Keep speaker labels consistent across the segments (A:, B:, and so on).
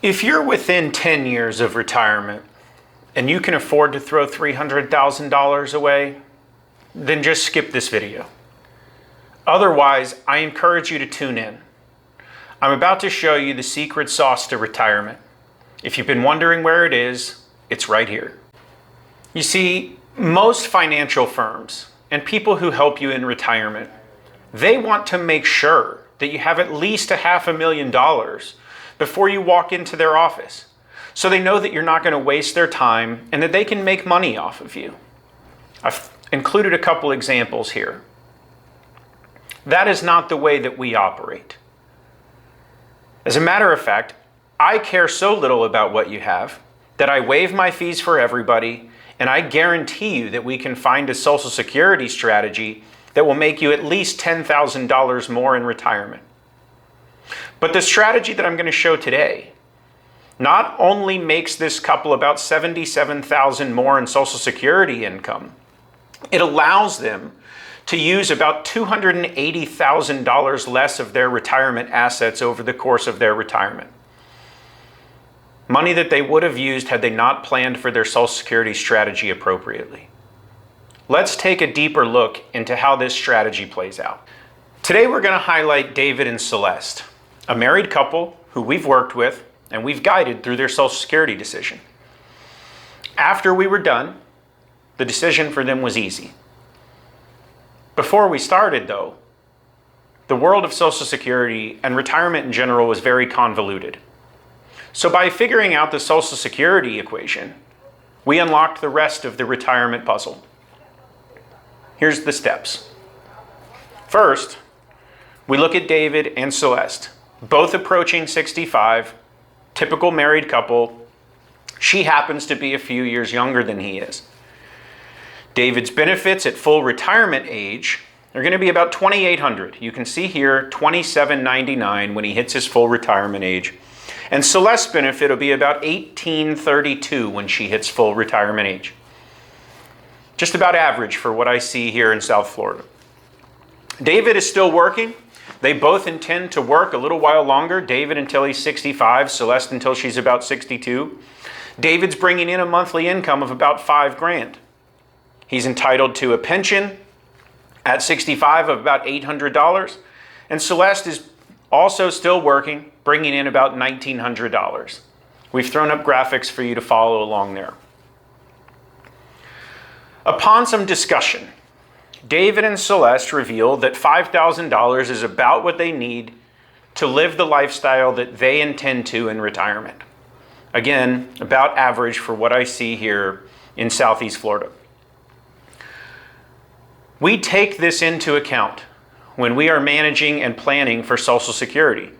A: If you're within 10 years of retirement and you can afford to throw $300,000 away, then just skip this video. Otherwise, I encourage you to tune in. I'm about to show you the secret sauce to retirement. If you've been wondering where it is, it's right here. You see, most financial firms and people who help you in retirement, they want to make sure that you have at least $500,000 before you walk into their office, so they know that you're not going to waste their time and that they can make money off of you. I've included a couple examples here. That is not the way that we operate. As a matter of fact, I care so little about what you have that I waive my fees for everybody, and I guarantee you that we can find a Social Security strategy that will make you at least $10,000 more in retirement. But the strategy that I'm going to show today not only makes this couple about $77,000 more in Social Security income, it allows them to use about $280,000 less of their retirement assets over the course of their retirement. Money that they would have used had they not planned for their Social Security strategy appropriately. Let's take a deeper look into how this strategy plays out. Today we're going to highlight David and Celeste, a married couple who we've worked with and we've guided through their Social Security decision. After we were done, the decision for them was easy. Before we started, though, the world of Social Security and retirement in general was very convoluted. So by figuring out the Social Security equation, we unlocked the rest of the retirement puzzle. Here's the steps. First, we look at David and Celeste, both approaching 65, typical married couple. She happens to be a few years younger than he is. David's benefits at full retirement age are going to be about $2,800. You can see here $2,799 when he hits his full retirement age. And Celeste's benefit will be about $1,832 when she hits full retirement age. Just about average for what I see here in South Florida. David is still working. They both intend to work a little while longer. David until he's 65, Celeste until she's about 62. David's bringing in a monthly income of about $5,000. He's entitled to a pension at 65 of about $800. And Celeste is also still working, bringing in about $1,900. We've thrown up graphics for you to follow along there. Upon some discussion, David and Celeste revealed that $5,000 is about what they need to live the lifestyle that they intend to in retirement. Again, about average for what I see here in Southeast Florida. We take this into account when we are managing and planning for Social Security.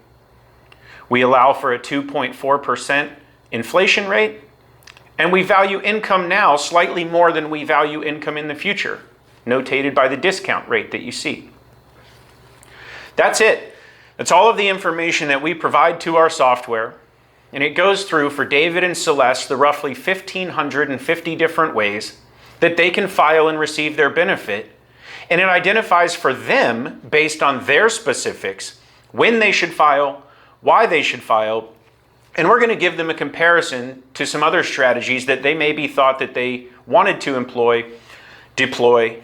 A: We allow for a 2.4% inflation rate, and we value income now slightly more than we value income in the future, notated by the discount rate that you see. That's it. That's all of the information that we provide to our software, and it goes through for David and Celeste the roughly 1,550 different ways that they can file and receive their benefit, and it identifies for them, based on their specifics, when they should file, why they should file, and we're going to give them a comparison to some other strategies that they maybe thought that they wanted to deploy,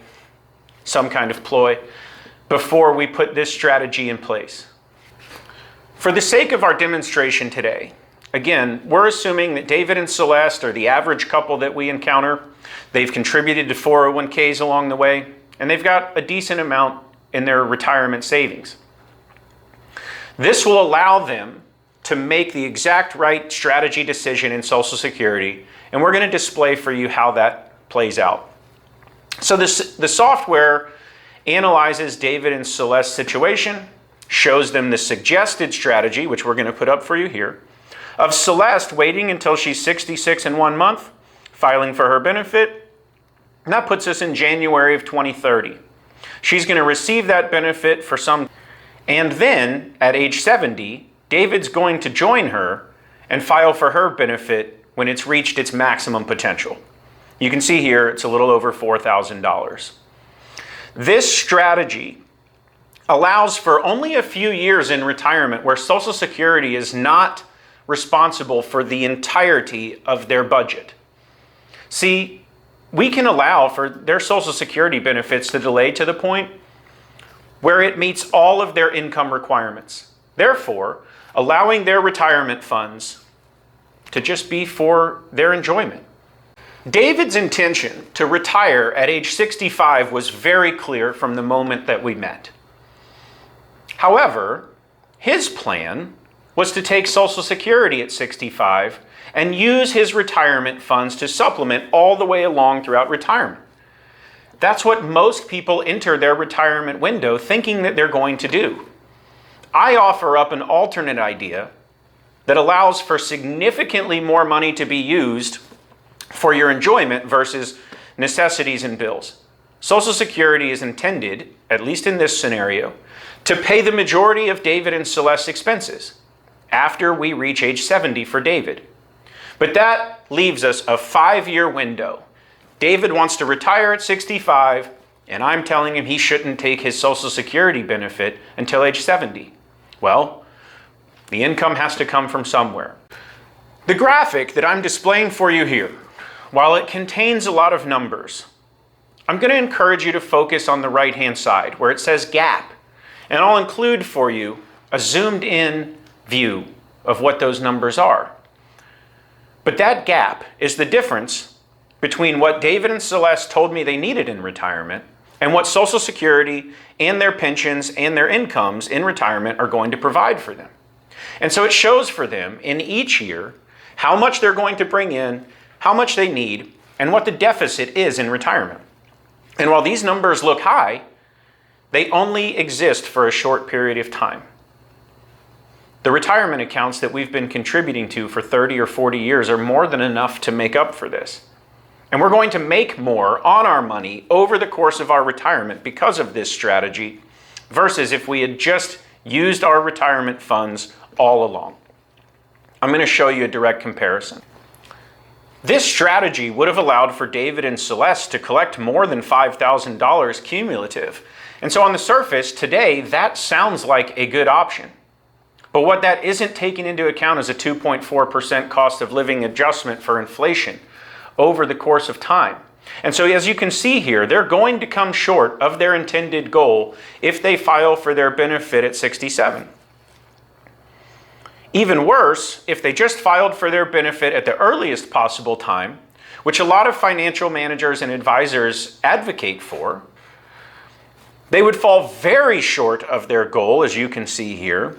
A: some kind of ploy, before we put this strategy in place. For the sake of our demonstration today, again, we're assuming that David and Celeste are the average couple that we encounter. They've contributed to 401ks along the way, and they've got a decent amount in their retirement savings. This will allow them to make the exact right strategy decision in Social Security, and we're going to display for you how that plays out. So the software analyzes David and Celeste's situation, shows them the suggested strategy, which we're going to put up for you here, of Celeste waiting until she's 66 in 1 month, filing for her benefit, and that puts us in January of 2030. She's going to receive that benefit for some, and then at age 70, David's going to join her and file for her benefit when it's reached its maximum potential. You can see here it's a little over $4,000. This strategy allows for only a few years in retirement where Social Security is not responsible for the entirety of their budget. See, we can allow for their Social Security benefits to delay to the point where it meets all of their income requirements. Therefore, allowing their retirement funds to just be for their enjoyment. David's intention to retire at age 65 was very clear from the moment that we met. However, his plan was to take Social Security at 65 and use his retirement funds to supplement all the way along throughout retirement. That's what most people enter their retirement window thinking that they're going to do. I offer up an alternate idea that allows for significantly more money to be used for your enjoyment versus necessities and bills. Social Security is intended, at least in this scenario, to pay the majority of David and Celeste's expenses after we reach age 70 for David. But that leaves us a 5-year window. David wants to retire at 65, and I'm telling him he shouldn't take his Social Security benefit until age 70. Well, the income has to come from somewhere. The graphic that I'm displaying for you here, while it contains a lot of numbers, I'm going to encourage you to focus on the right-hand side where it says gap, and I'll include for you a zoomed-in view of what those numbers are. But that gap is the difference between what David and Celeste told me they needed in retirement and what Social Security and their pensions and their incomes in retirement are going to provide for them. And so it shows for them in each year how much they're going to bring in, how much they need, and what the deficit is in retirement. And while these numbers look high, they only exist for a short period of time. The retirement accounts that we've been contributing to for 30 or 40 years are more than enough to make up for this. And we're going to make more on our money over the course of our retirement because of this strategy versus if we had just used our retirement funds all along. I'm going to show you a direct comparison. This strategy would have allowed for David and Celeste to collect more than $5,000 cumulative. And so on the surface, today, that sounds like a good option. But what that isn't taking into account is a 2.4% cost of living adjustment for inflation over the course of time. And so as you can see here, they're going to come short of their intended goal if they file for their benefit at 67. Even worse, if they just filed for their benefit at the earliest possible time, which a lot of financial managers and advisors advocate for, they would fall very short of their goal, as you can see here,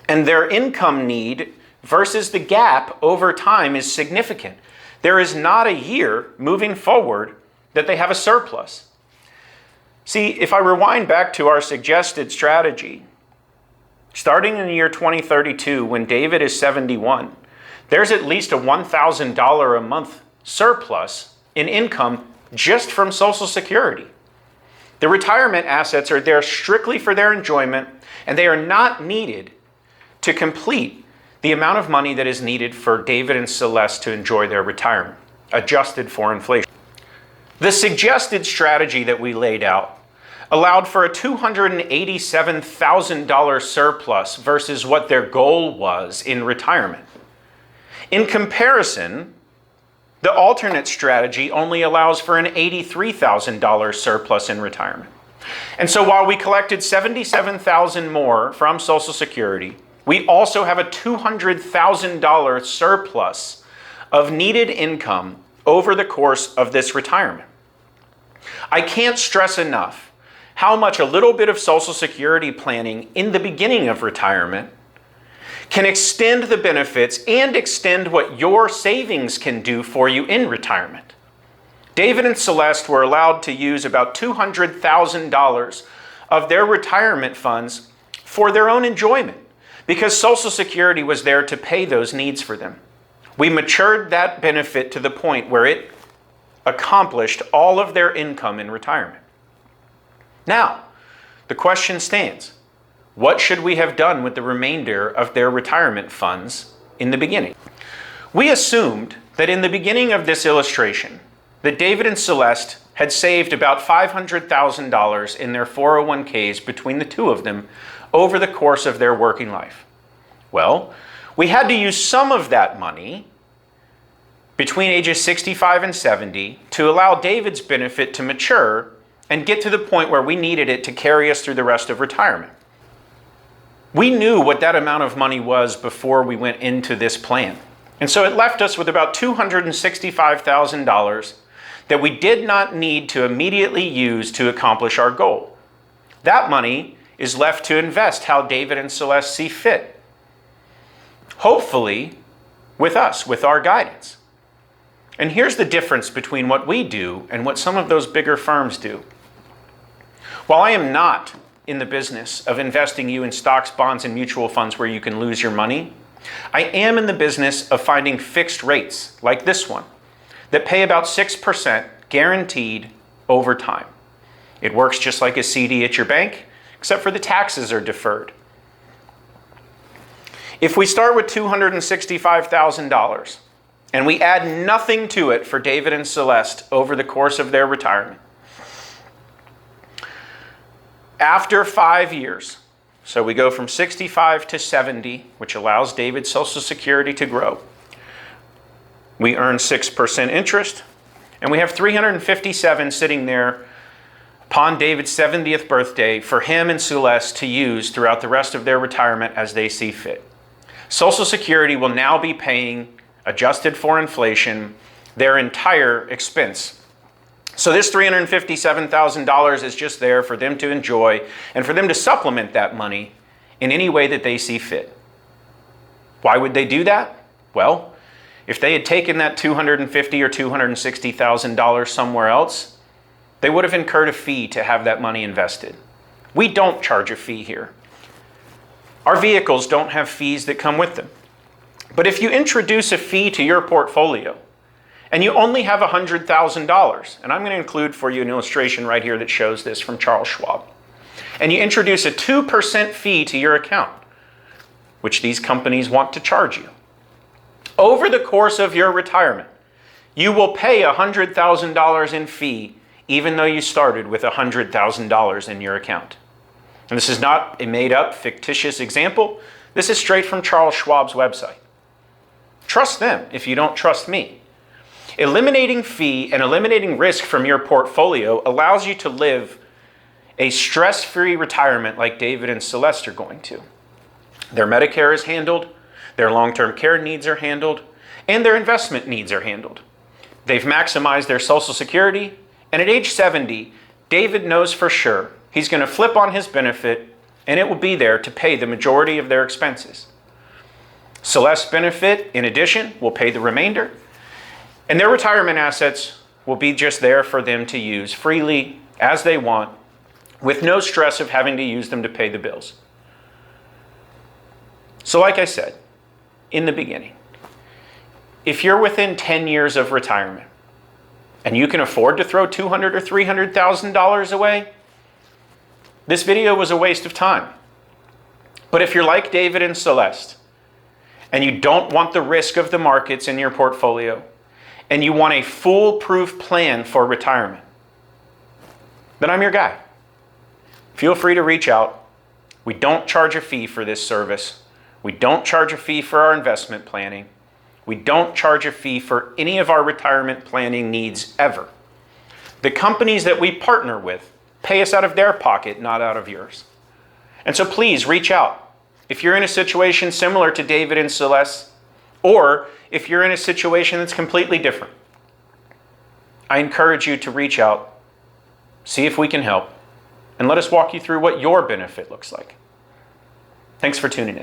A: and their income need versus the gap over time is significant. There is not a year moving forward that they have a surplus. See, if I rewind back to our suggested strategy, starting in the year 2032, when David is 71, there's at least a $1,000 a month surplus in income just from Social Security. The retirement assets are there strictly for their enjoyment, and they are not needed to complete the amount of money that is needed for David and Celeste to enjoy their retirement, adjusted for inflation. The suggested strategy that we laid out allowed for a $287,000 surplus versus what their goal was in retirement. In comparison, the alternate strategy only allows for an $83,000 surplus in retirement. And so while we collected $77,000 more from Social Security, we also have a $200,000 surplus of needed income over the course of this retirement. I can't stress enough how much a little bit of Social Security planning in the beginning of retirement can extend the benefits and extend what your savings can do for you in retirement. David and Celeste were allowed to use about $200,000 of their retirement funds for their own enjoyment because Social Security was there to pay those needs for them. We matured that benefit to the point where it accomplished all of their income in retirement. Now, the question stands. What should we have done with the remainder of their retirement funds in the beginning? We assumed that in the beginning of this illustration, that David and Celeste had saved about $500,000 in their 401ks between the two of them over the course of their working life. Well, We had to use some of that money between ages 65 and 70 to allow David's benefit to mature and get to the point where we needed it to carry us through the rest of retirement. We knew what that amount of money was before we went into this plan. And so it left us with about $265,000 that we did not need to immediately use to accomplish our goal. That money is left to invest how David and Celeste see fit. Hopefully, with us, with our guidance. And here's the difference between what we do and what some of those bigger firms do. While I am not in the business of investing you in stocks, bonds, and mutual funds where you can lose your money, I am in the business of finding fixed rates, like this one, that pay about 6% guaranteed over time. It works just like a CD at your bank, except for the taxes are deferred. If we start with $265,000 and we add nothing to it for David and Celeste over the course of their retirement, after 5 years, so we go from 65 to 70, which allows David's Social Security to grow, we earn 6% interest, and we have $357 sitting there upon David's 70th birthday for him and Celeste to use throughout the rest of their retirement as they see fit. Social Security will now be paying, adjusted for inflation, their entire expense. So this $357,000 is just there for them to enjoy and for them to supplement that money in any way that they see fit. Why would they do that? Well, if they had taken that $250,000 or $260,000 somewhere else, they would have incurred a fee to have that money invested. We don't charge a fee here. Our vehicles don't have fees that come with them. But if you introduce a fee to your portfolio and you only have $100,000, and I'm going to include for you an illustration right here that shows this from Charles Schwab, and you introduce a 2% fee to your account, which these companies want to charge you, over the course of your retirement, you will pay $100,000 in fee even though you started with $100,000 in your account. And this is not a made-up, fictitious example. This is straight from Charles Schwab's website. Trust them if you don't trust me. Eliminating fee and eliminating risk from your portfolio allows you to live a stress-free retirement like David and Celeste are going to. Their Medicare is handled, their long-term care needs are handled, and their investment needs are handled. They've maximized their Social Security, and at age 70, David knows for sure he's going to flip on his benefit and it will be there to pay the majority of their expenses. Celeste's benefit, in addition, will pay the remainder, and their retirement assets will be just there for them to use freely as they want, with no stress of having to use them to pay the bills. So like I said in the beginning, if you're within 10 years of retirement and you can afford to throw $200,000 or $300,000 away, this video was a waste of time. But if you're like David and Celeste and you don't want the risk of the markets in your portfolio and you want a foolproof plan for retirement, then I'm your guy. Feel free to reach out. We don't charge a fee for this service. We don't charge a fee for our investment planning. We don't charge a fee for any of our retirement planning needs ever. The companies that we partner with pay us out of their pocket, not out of yours. And so please reach out. If you're in a situation similar to David and Celeste, or if you're in a situation that's completely different, I encourage you to reach out, see if we can help, and let us walk you through what your benefit looks like. Thanks for tuning in.